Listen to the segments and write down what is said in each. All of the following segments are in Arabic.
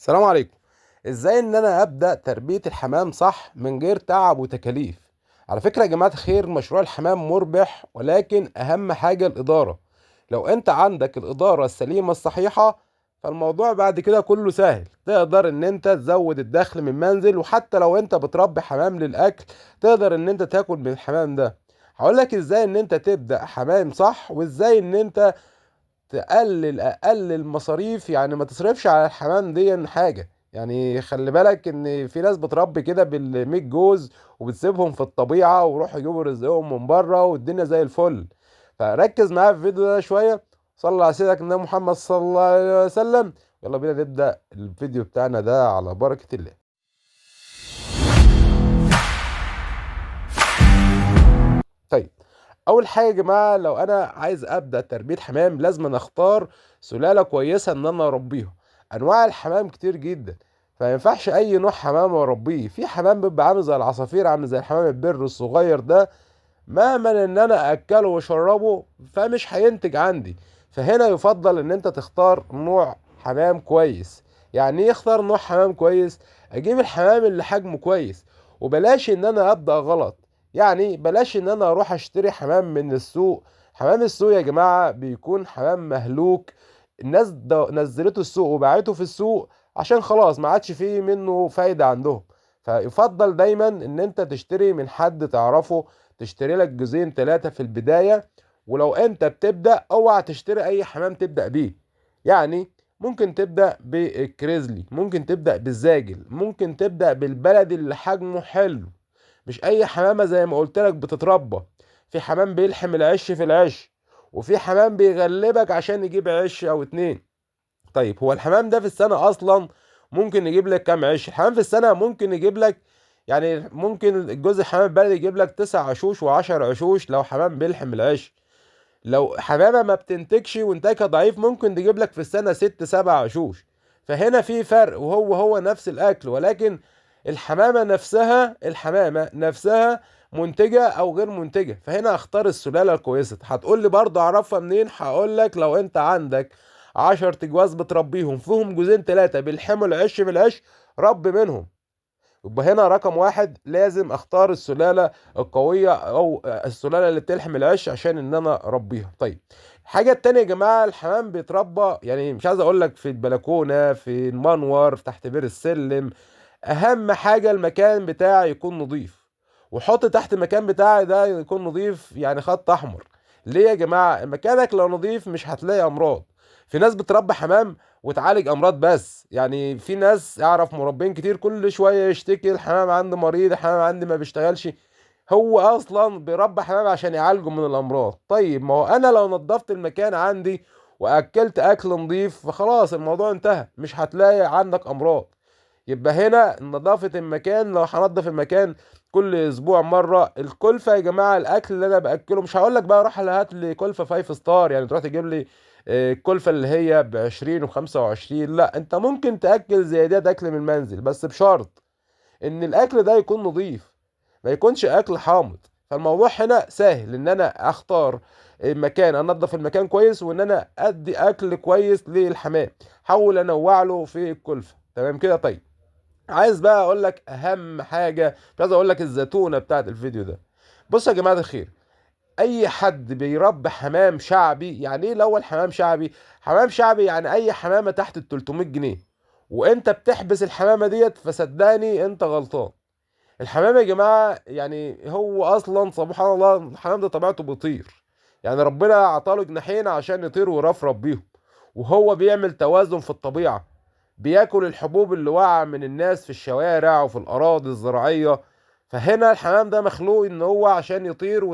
السلام عليكم. ازاي ان انا ابدا تربيه الحمام صح من غير تعب وتكاليف؟ على فكره يا جماعه الخير، مشروع الحمام مربح، ولكن اهم حاجه الاداره. لو انت عندك الاداره السليمه الصحيحه، فالموضوع بعد كده كله سهل. تقدر ان انت تزود الدخل من منزل، وحتى لو انت بتربي حمام للاكل تقدر ان انت تاكل من الحمام ده. هقولك ازاي ان انت تبدا حمام صح، وازاي ان انت تقلل اقل مصاريف، يعني ما تصرفش على الحمام دي حاجه. يعني خلي بالك ان في ناس بتربي كده بالميت جوز وبتسيبهم في الطبيعه ويروحوا يجيبوا رزقهم من بره والدنيا زي الفل. فركز معايا في الفيديو ده شويه. صلى على سيدك النبي محمد صلى الله عليه وسلم. يلا بينا نبدا الفيديو بتاعنا ده على بركه الله. طيب، اول حاجه يا جماعه، لو انا عايز ابدا تربيه حمام لازم أنا اختار سلاله كويسه ان انا اربيها. انواع الحمام كتير جدا، فما ينفعش اي نوع حمام اربيه. في حمام بيبقى عامل زي العصافير، عامل زي الحمام البر الصغير ده، مهما ان انا اكله واشربه فمش هينتج عندي. فهنا يفضل ان انت تختار نوع حمام كويس. يعني ايه اختار نوع حمام كويس؟ اجيب الحمام اللي حجمه كويس، وبلاش ان انا ابدا غلط. يعني بلاش ان انا اروح اشتري حمام من السوق. حمام السوق يا جماعة بيكون حمام مهلوك. الناس نزلته السوق وباعته في السوق عشان خلاص ما عادش فيه منه فايدة عندهم. فيفضل دايما ان انت تشتري من حد تعرفه، تشتري لك جزئين ثلاثة في البداية. ولو انت بتبدأ اوعى تشتري اي حمام تبدأ بيه. يعني ممكن تبدأ بالكريزلي، ممكن تبدأ بالزاجل، ممكن تبدأ بالبلدي اللي حجمه حلو. مش اي حمامة زي ما قلت لك بتتربى. في حمام بيلحم العش في العش، وفي حمام بيغلبك عشان يجيب عش او اتنين. طيب، هو الحمام ده في السنة أصلا ممكن يجيب لك كام عيش؟ الحمام في السنة ممكن يجيب لك، يعني ممكن الجزء الحمام البلدي يجيب لك 9 عشوش و10 عشوش لو حمام بيلحم العيش. لو حمامة ما بتنتجش وانتاجها ضعيف ممكن تجيب لك في السنة 6 7 عشوش. فهنا في فرق، وهو هو نفس الأكل، ولكن الحمامة نفسها منتجة أو غير منتجة. فهنا اختار السلالة الكويسة. هتقول لي برضه أعرفها منين؟ هقول لك لو أنت عندك 10 تجواز بتربيهم فيهم جوزين تلاتة بيلحموا العش في العش، رب منهم. يبقى هنا رقم واحد لازم اختار السلالة القوية او السلالة اللي بتلحم العش عشان ان انا اربيها. طيب، الحاجة التانية يا جماعة، الحمام بيتربى يعني مش عايز اقول لك في البلكونة، في المنور، في تحت بير السلم. اهم حاجة المكان بتاعي يكون نظيف. وحط تحت المكان بتاعي ده يكون نظيف يعني خط احمر. ليه يا جماعة؟ مكانك لو نظيف مش هتلاقي امراض. في ناس بتربي حمام وتعالج امراض بس. يعني في ناس اعرف مربين كتير كل شويه يشتكي الحمام عندي مريض، الحمام عندي ما بيشتغلش. هو اصلا بيربي حمام عشان يعالجه من الامراض. طيب، ما هو انا لو نظفت المكان عندي واكلت اكل نظيف فخلاص الموضوع انتهى، مش هتلاقي عندك امراض. يبقى هنا نظافة المكان، لو هنضف المكان كل اسبوع مرة. الكلفة يا جماعة، الاكل اللي انا باكله مش هقول لك بقى روح هات لي كلفة 5 ستار، يعني تروح تجيب لي الكلفة اللي هي ب20 و25. لا، انت ممكن تاكل زيادات اكل من المنزل، بس بشرط ان الاكل ده يكون نظيف، ما يكونش اكل حامض. فالموضوع هنا سهل، ان انا اختار مكان، انضف المكان كويس، وان انا ادي اكل كويس للحمام. حاول انوع له في الكلفة. تمام كده؟ طيب، عايز بقى اقول لك اهم حاجه، مش عايز اقول لك الزتونه بتاعت الفيديو ده. بص يا جماعه الخير، اي حد بيربي حمام شعبي، يعني ايه الاول حمام شعبي؟ حمام شعبي يعني اي حمامه تحت ال 300 جنيه، وانت بتحبس الحمامه ديت، فصدقني انت غلطان. الحمام يا جماعه يعني هو اصلا سبحان الله الحمام ده طبيعته بيطير. يعني ربنا عطاله جناحين عشان يطير ويرفرف بيهم، وهو بيعمل توازن في الطبيعه. بياكل الحبوب اللي واقعة من الناس في الشوارع وفي الأراضي الزراعية. فهنا الحمام ده مخلوق ان هو عشان يطير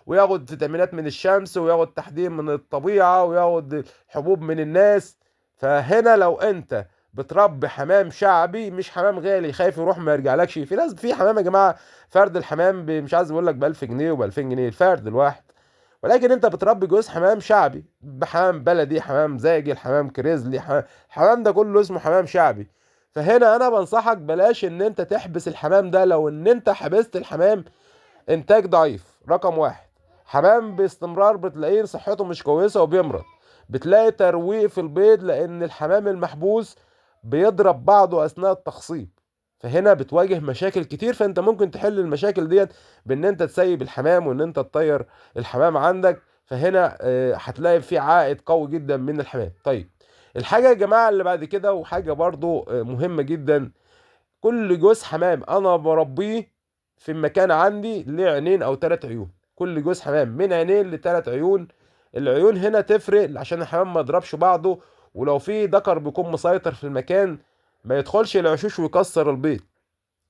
وياخد فيتامينات من الشمس، وياخد تحديد من الطبيعة، وياخد حبوب من الناس. فهنا لو انت بتربي حمام شعبي مش حمام غالي خايف يروح ما يرجعلكش. في ناس في حمام يا جماعة فرد الحمام مش عايز اقول لك ب1000 جنيه وب2000 جنيه الفرد الواحد. ولكن انت بتربي جوز حمام شعبي، بحمام بلدي، حمام زاجل، حمام كريزلي، حمام ده كله اسمه حمام شعبي. فهنا انا بنصحك بلاش ان انت تحبس الحمام ده. لو ان انت حبست الحمام انتاج ضعيف رقم واحد. حمام باستمرار بتلاقيه صحته مش كويسة وبيمرض. بتلاقي ترويق في البيض، لان الحمام المحبوس بيضرب بعضه اثناء التخصيب، فهنا بتواجه مشاكل كتير. فانت ممكن تحل المشاكل ديت بان انت تسيب الحمام وان انت تطير الحمام عندك، فهنا هتلاقي في عائد قوي جدا من الحمام. طيب الحاجة يا جماعة اللي بعد كده، وحاجة برضو مهمة جدا، كل جوز حمام انا بربيه في المكان عندي ليه عينين او 3 عيون. كل جوز حمام من عينين ل3 عيون. العيون هنا تفرق عشان الحمام ما يضربش بعضه، ولو في ذكر بيكون مسيطر في المكان ما يدخلش العشوش ويكسر البيض.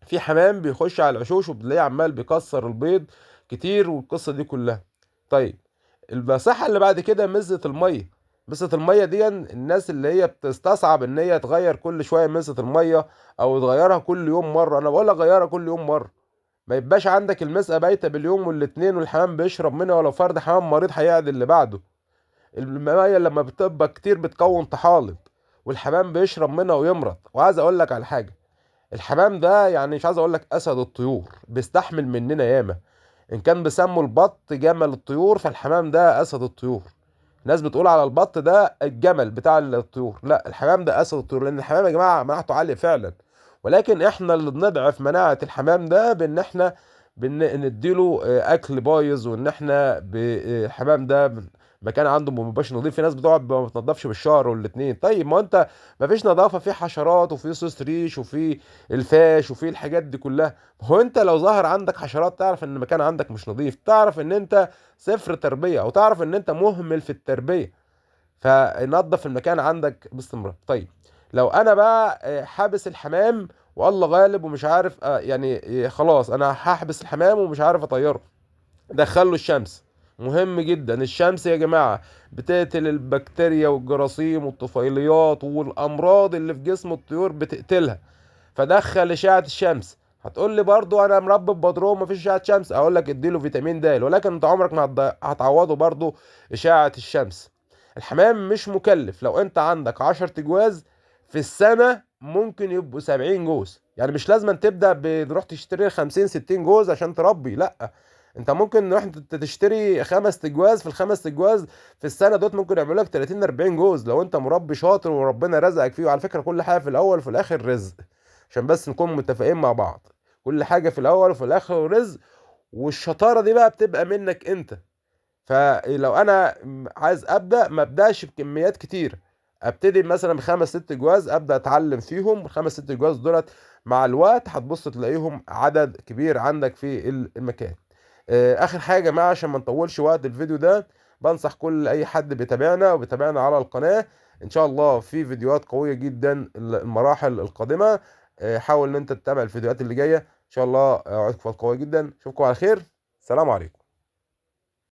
في حمام بيخش على العشوش وبتلاقيه عمال بيكسر البيض كتير والقصة دي كلها. طيب المساحة اللي بعد كده مزة المية. مزة المية دي الناس اللي هي بتستصعب ان هي تغير كل شوية مزة المية او تغيرها كل يوم مرة. انا بقول لك غيرها كل يوم مرة، ما يبقاش عندك المسقة بايتة باليوم والاتنين والحمام بيشرب منها، ولو فرد حمام مريض هيقعد اللي بعده. المية لما بتبقى كتير بتكون طحالب والحمام بيشرب منها ويمرض. وعايز اقول لك على حاجة، الحمام ده يعني مش عايز اقول لك اسد الطيور، بيستحمل مننا ياما. ان كان بيسموا البط جمل الطيور، فالحمام ده اسد الطيور. الناس بتقول على البط ده الجمل بتاع الطيور، لا الحمام ده اسد الطيور، لان الحمام يا جماعه مناعته عاليه فعلا. ولكن احنا اللي بنضعف مناعه الحمام ده بان احنا نديله اكل بايظ، وان احنا الحمام ده مكان عنده ما بيبقاش نظيف. في ناس بتقعد ما بتنضفش بالشهر والاتنين. طيب ما انت ما فيش نظافه، في حشرات وفي سوس ريش وفي الفاش وفي الحاجات دي كلها. هو انت لو ظهر عندك حشرات تعرف ان المكان عندك مش نظيف، تعرف ان انت صفر تربية، او تعرف ان انت مهمل في التربية، فنظف المكان عندك باستمرار. طيب لو انا بقى حابس الحمام والله غالب ومش عارف يعني خلاص انا هحبس الحمام ومش عارف اطيره، دخله الشمس. مهم جدا الشمس يا جماعة، بتقتل البكتيريا والجراثيم والطفيليات والامراض اللي في جسم الطيور بتقتلها. فدخل اشعه الشمس. هتقول لي برضو انا مربي ببدروم مفيش اشعه شمس، اقول لك اديله فيتامين د، ولكن انت عمرك ما هتعوضه برضو اشعه الشمس. الحمام مش مكلف. لو انت عندك 10 تجواز في السنه ممكن يبقوا 70 جوز. يعني مش لازم تبدا بتروح تشتري 50 60 جوز عشان تربي، لا، انت ممكن نروح تشتري 5 تجواز. في ال5 تجواز في السنه دوت ممكن يعملوا لك 30 40 جوز لو انت مربي شاطر وربنا رزقك فيه. وعلى فكره كل حاجه في الاول وفي الاخر رزق، عشان بس نكون متفقين مع بعض. كل حاجة في الأول وفي الآخر رزق، والشطارة دي بقى بتبقى منك أنت. فلو أنا عايز أبدأ ما أبدأش بكميات كتير، أبتدي مثلا ب5 6 جواز، أبدأ أتعلم فيهم. ال5 6 جواز دولت مع الوقت هتبص تلاقيهم عدد كبير عندك في المكان. آخر حاجة يا جماعة عشان ما نطولش وقت الفيديو ده، بنصح كل أي حد بيتابعنا وبيتابعنا على القناة، إن شاء الله في فيديوهات قوية جدا المراحل القادمة. حاول ان انت تتابع الفيديوهات اللي جايه ان شاء الله. اوعدكم قويه جدا. اشوفكم على خير. سلام عليكم.